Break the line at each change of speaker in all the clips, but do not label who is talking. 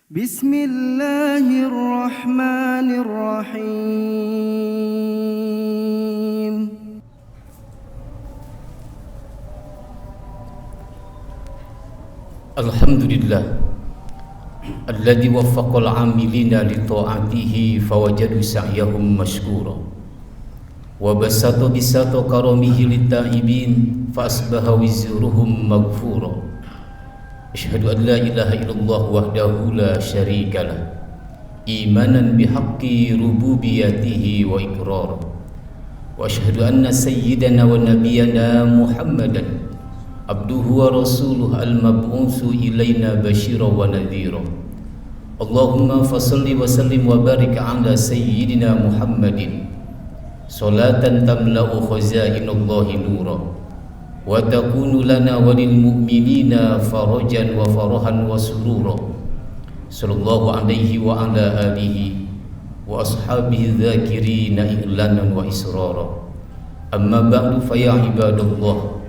Bismillahirrahmanirrahim.
Alhamdulillah alladzi waffaqal 'amilina li ta'atihi fawajadu sa'yahum mashkura wa basata bisata karamihi lit-ta'ibin fa asbaha wizruhum maghfura. Asyhadu an la ilaha illallah wahdahu la syarikalah imanan bihaqqi rububiyatihi wa iqrar wa asyhadu anna sayyidana wa nabiyyana Muhammadan abduhu wa rasuluh al-mab'utsu ilaina basyira wa nadhira. Allahumma fasalli wa sallim wa barik ala sayyidina Muhammadin salatan tamla'u khazainallahi nura wa takunu lana wa lil mu'minina farajan wa farahan wa surura. Sallallahu alaihi wa ala alihi wa ashabihi dzakirina i'lanan wa israra. Amma ba'du fa ya ibadallah,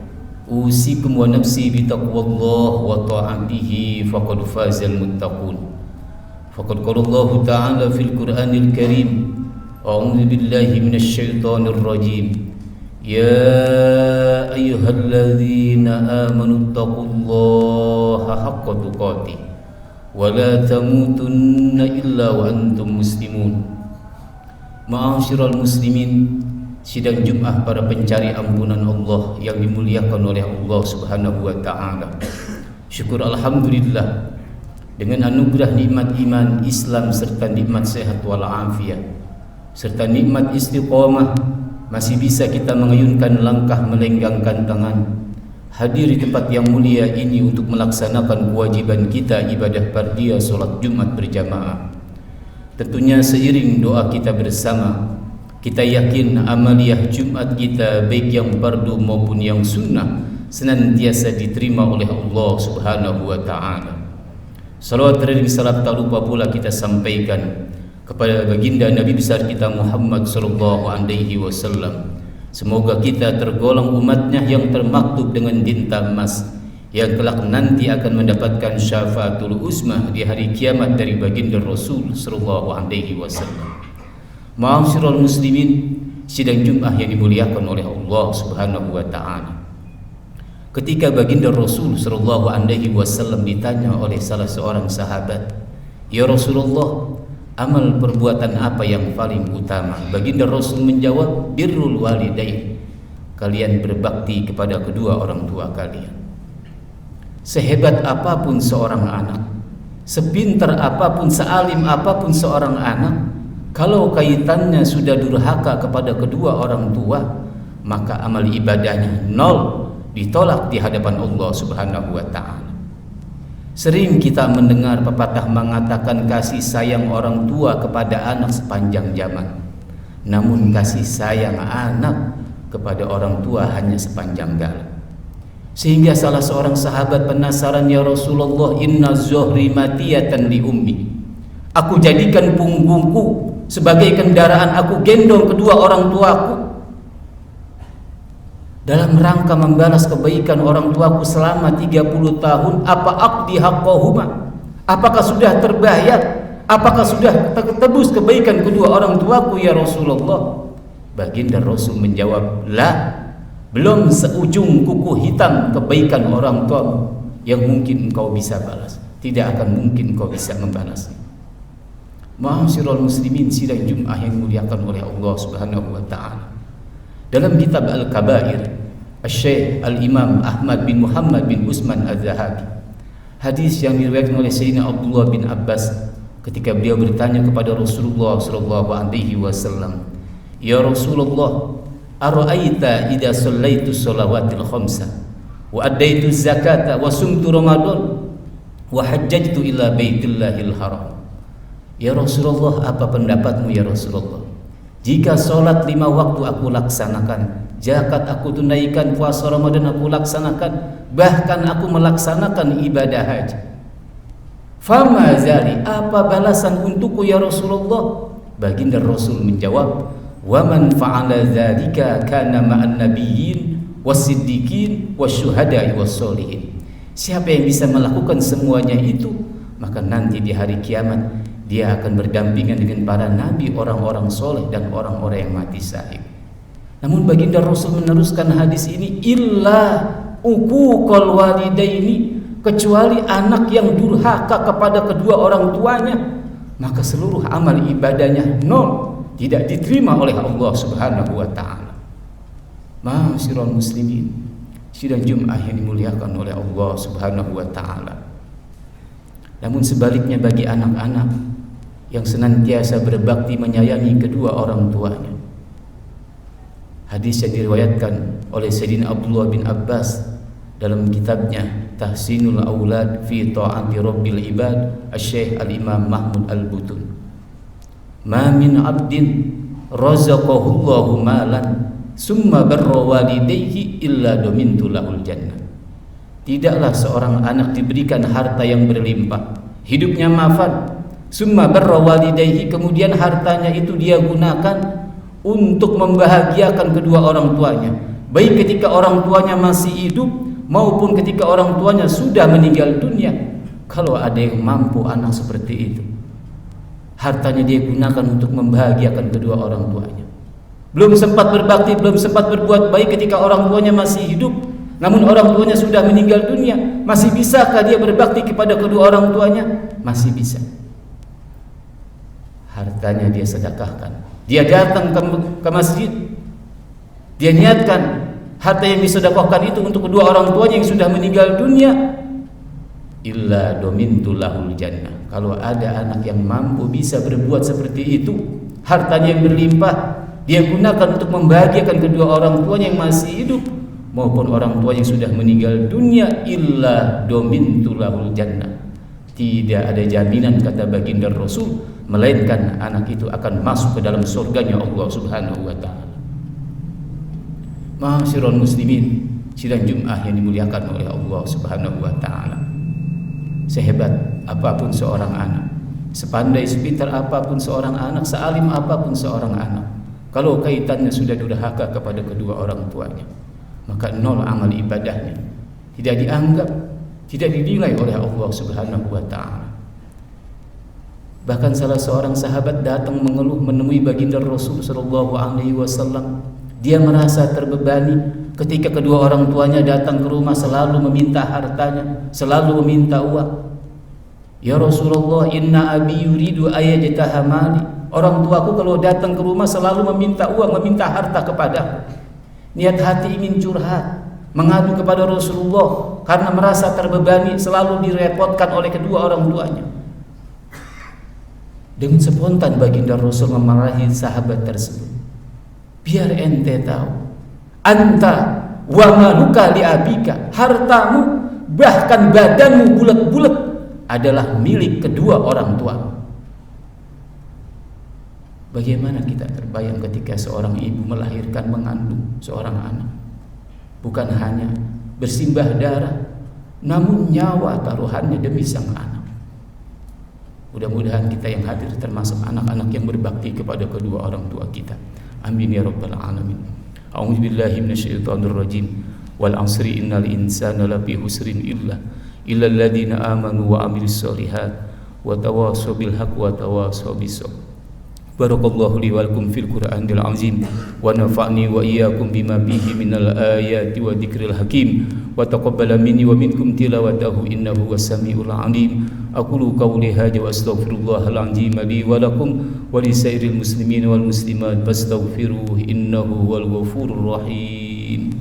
usikum wa nafsi bitaqwallah wa ta'atihi faqad fazal muttaqun. Faqad qala Allah ta'ala fil Qur'anil Karim, a'udzu billahi minasy syaithanir rajim. Ya ayyuhalladzina amanu taqullaha haqqa tuqatih wa la tamutunna illa wa antum muslimun. Ma'asyiral muslimin, sidang Jumat para pencari ampunan Allah yang dimuliakan oleh Allah Subhanahu wa taala. Syukur alhamdulillah dengan anugerah nikmat iman, Islam serta nikmat sehat wal afiat serta nikmat istiqamah masih bisa kita mengayunkan langkah, melenggangkan tangan, hadir di tempat yang mulia ini untuk melaksanakan kewajiban kita ibadah fardhiyah salat Jumat berjamaah. Tentunya seiring doa kita bersama, kita yakin amaliyah Jumat kita baik yang fardu maupun yang sunnah senantiasa diterima oleh Allah Subhanahu wa taala. Salawat dan salam tak lupa pula kita sampaikan kepada baginda Nabi besar kita Muhammad sallallahu alaihi wasallam. Semoga kita tergolong umatnya yang termaktub dengan tinta emas yang kelak nanti akan mendapatkan syafaatul uzma di hari kiamat dari baginda Rasul sallallahu alaihi wasallam. Ma'asyiral muslimin, sidang Jumat yang dimuliakan oleh Allah Subhanahu wa taala. Ketika baginda Rasul sallallahu alaihi wasallam ditanya oleh salah seorang sahabat, "Ya Rasulullah, amal perbuatan apa yang paling utama?" Baginda Rasul menjawab, "Birrul walidain." Kalian berbakti kepada kedua orang tua kalian. Sehebat apapun seorang anak, sepintar apapun, sealim apapun seorang anak, kalau kaitannya sudah durhaka kepada kedua orang tua, maka amal ibadahnya nol, ditolak di hadapan Allah Subhanahu wa taala. Sering kita mendengar pepatah mengatakan kasih sayang orang tua kepada anak sepanjang zaman. Namun kasih sayang anak kepada orang tua hanya sepanjang jalan. Sehingga salah seorang sahabat penasaran, "Ya Rasulullah, inna zuhri matiyatan li ummi." Aku jadikan punggungku sebagai kendaraan, aku gendong kedua orang tuaku dalam rangka membalas kebaikan orang tuaku selama 30 tahun. Apa aqdi haqqahuma? Apakah sudah terbayar? Apakah sudah tertebus kebaikan kedua orang tuaku ya Rasulullah? Baginda Rasul menjawab, "La, belum seujung kuku hitam kebaikan orang tuamu yang mungkin engkau bisa balas. Tidak akan mungkin engkau bisa membalasnya." Ma'asyiral muslimin, sidang Jumat yang dimuliakan oleh Allah Subhanahu wa taala. Dalam kitab Al-Kabair, Syekh Al-Imam Ahmad bin Muhammad bin Utsman Az-Zahabi, hadis yang diriwayatkan oleh Sayyidina Abdullah bin Abbas ketika beliau bertanya kepada Rasulullah sallallahu alaihi wasallam, "Ya Rasulullah, ara'aita idza shallaitu shalawatil khamsa wa addaitu zakata wa sumtu ramadan wa hajjajtu ila baitillahil haram." Ya Rasulullah, apa pendapatmu ya Rasulullah? Jika sholat 5 waktu aku laksanakan, zakat aku tunaikan, puasa Ramadan aku laksanakan, bahkan aku melaksanakan ibadah haji. Fama zali, apa balasan untukku ya Rasulullah? Baginda Rasul menjawab, "Wa man fa'ala dzalika kana ma'an nabiyyin was-siddiqin wasyuhada'i was-sholihin." Siapa yang bisa melakukan semuanya itu, maka nanti di hari kiamat dia akan berdampingan dengan para nabi, orang-orang soleh dan orang-orang yang mati syahid. Namun baginda Rasul meneruskan hadis ini, illa uquqal walidaini, kecuali anak yang durhaka kepada kedua orang tuanya, maka seluruh amal ibadahnya nol, tidak diterima oleh Allah Subhanahu wa taala. Ma'asyiral muslimin, sidang Jumat yang dimuliakan oleh Allah Subhanahu wa taala. Namun sebaliknya bagi anak-anak yang senantiasa berbakti menyayangi kedua orang tuanya, hadis yang diriwayatkan oleh Sayyidina Abdullah bin Abbas dalam kitabnya Tahsinul Aulad fi Ta'ati Rabbil Ibad, Asy-Syaikh Al-Imam Mahmud Al-Butun, ma min 'abdin razaqahullahu malan summa barra walidayhi illa domintu lahul jannah. Tidaklah seorang anak diberikan harta yang berlimpah, hidupnya mapan, summa barra walidayhi, kemudian hartanya itu dia gunakan untuk membahagiakan kedua orang tuanya, baik ketika orang tuanya masih hidup maupun ketika orang tuanya sudah meninggal dunia. Kalau ada yang mampu anak seperti itu, hartanya dia gunakan untuk membahagiakan kedua orang tuanya. Belum sempat berbakti, belum sempat berbuat baik ketika orang tuanya masih hidup, namun orang tuanya sudah meninggal dunia, masih bisakah dia berbakti kepada kedua orang tuanya? Masih bisa. Hartanya dia sedekahkan, dia datang ke masjid, dia niatkan harta yang disedekahkan itu untuk kedua orang tuanya yang sudah meninggal dunia, illa domintu lahul jannah. Kalau ada anak yang mampu bisa berbuat seperti itu, hartanya yang berlimpah dia gunakan untuk membahagiakan kedua orang tuanya yang masih hidup maupun orang tua yang sudah meninggal dunia, illa domintu lahul jannah. Tidak ada jaminan, kata baginda Rasul, melainkan anak itu akan masuk ke dalam surganya Allah Subhanahu wa taala. Ma'asyiral muslimin, sidang Jumat yang dimuliakan oleh Allah Subhanahu wa taala. Sehebat apapun seorang anak, sepandai sepintar apapun seorang anak, sealim apapun seorang anak, kalau kaitannya sudah durhaka kepada kedua orang tuanya, maka nol amal ibadahnya, tidak dianggap, tidak dinilai oleh Allah Subhanahu wa taala. Bahkan salah seorang sahabat datang mengeluh menemui baginda Rasul sallallahu alaihi wasallam. Dia merasa terbebani ketika kedua orang tuanya datang ke rumah selalu meminta hartanya, selalu meminta uang. Ya Rasulullah, inna abi yuridu ayajtaha mali. Orang tuaku kalau datang ke rumah selalu meminta uang, meminta harta kepadaku. Niat hati ingin curhat, mengadu kepada Rasulullah karena merasa terbebani, selalu direpotkan oleh kedua orang tuanya. Dengan spontan baginda Rasul memarahi sahabat tersebut. Biar ente tahu, anta wa maluka li abika, hartamu bahkan badanmu bulat-bulat adalah milik kedua orang tua. Bagaimana kita terbayang ketika seorang ibu melahirkan, mengandung seorang anak, bukan hanya bersimbah darah, namun nyawa taruhannya demi sang anak. Mudah-mudahan kita yang hadir termasuk anak-anak yang berbakti kepada kedua orang tua kita. Amin ya rabbal alamin. A'udzubillahi minasyaitonir rajim. Wal 'asri innal insana lafi husrin illa alladziina aamanu wa 'amilus shalihaat wa tawassaw bil haqqi wa tawassaw bis sabr. Barakallahu li wa lakum fil Qur'anil azim wa nafa'ni wa iyyakum bima fihi minal ayati wa dzikril hakim wa taqabbala minni wa minkum tilawatahu innahu was-sami'ul 'alim. Aqulu qawli hadza wa astaghfirullahal azim li wa lakum wa li sairil muslimin wal muslimat fastaghfiruhu innahu wal ghafurur rahim.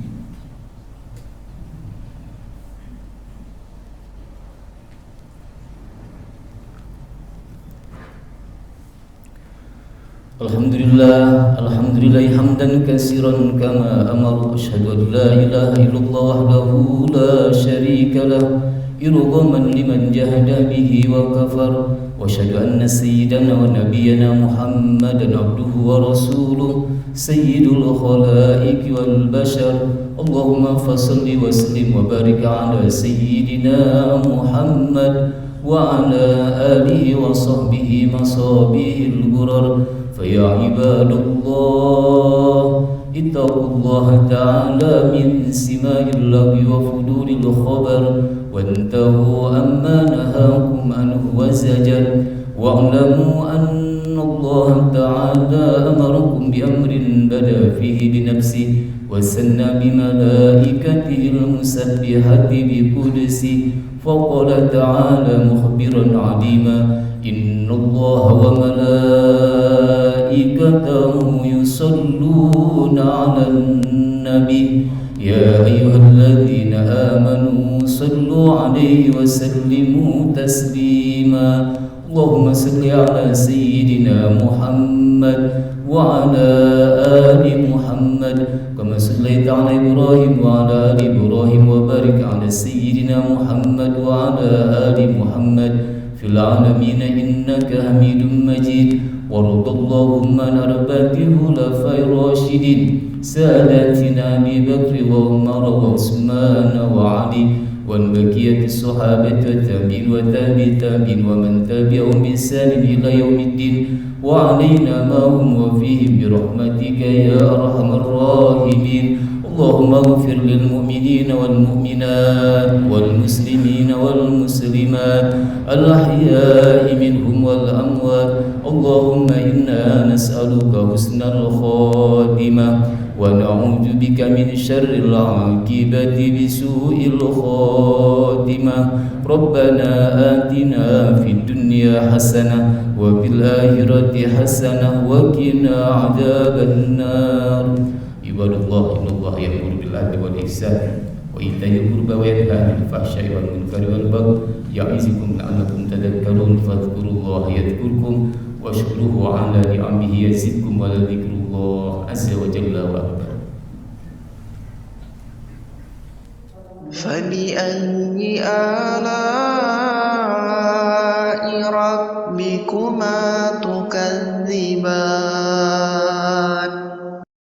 Alhamdulillah, alhamdulillah hamdan katsiran kama amara, asyhadu an la ilaha illallah wahdahu la syarika lah, irghaman liman jahada bihi wa kafar, wa asyhadu anna sayyidana wa nabiyyana Muhammadan abduhu wa rasuluh, sayyidul khalaiqi wal bashar. Allahumma fassalli wa sallim wa barik ala sayyidina Muhammad wa ala alihi wa sahbihi masabihil ghurar. فيا عباد الله اتقوا الله تعالى من سماع اللغو وفضول الخبر وانتهوا عما نهاكم الرحمن هو زجر واعلموا أن الله تعالى أمركم بأمر بدأ فيه بنفسه وسنى بملائكته المسبحة بقدسه فقال تعالى مخبرا عليما إن الله وملائكته يصلون على النبي يا أيها الذين آمنوا صلوا عليه وسلموا تسليما اللهم صل على سيدنا محمد وعلى آل محمد كما صليت على إبراهيم وعلى آل إبراهيم وبارك على سيدنا محمد وعلى آل محمد في العالمين إنك حميد مجيد وارض اللهم عن أربعة الخلفاء الراشدين ساداتنا أبي بكر وعمر وعثمان وعلي وعن بقية الصحابة والتابعين والتابعين ومن تبعهم بإحسان إلى يوم الدين وعلينا معهم وفيهم برحمتك يا أرحم الراحمين اللهم اغفر للمؤمنين والمؤمنات والمسلمين والمسلمات الأحياء منهم والأموات اللهم إنا نسألك حسن الخاتمة ونعوذ بك من شر العاقبة بسوء الخاتمة ربنا آتنا في الدنيا حسنة وفي الآخرة حسنة وقنا عذاب النار عباد الله إن الله يأمر بالعدل والإحسان وإيتاء القربى وينهى عن الفحشاء والمنكر والبغي يعظكم لعلكم تذكرون فاذكروا الله يذكركم واشكروه على نعمه يزدكم ولذكر الله عز وجل وأكبر.
فبأي آلاء ربكما تكذبان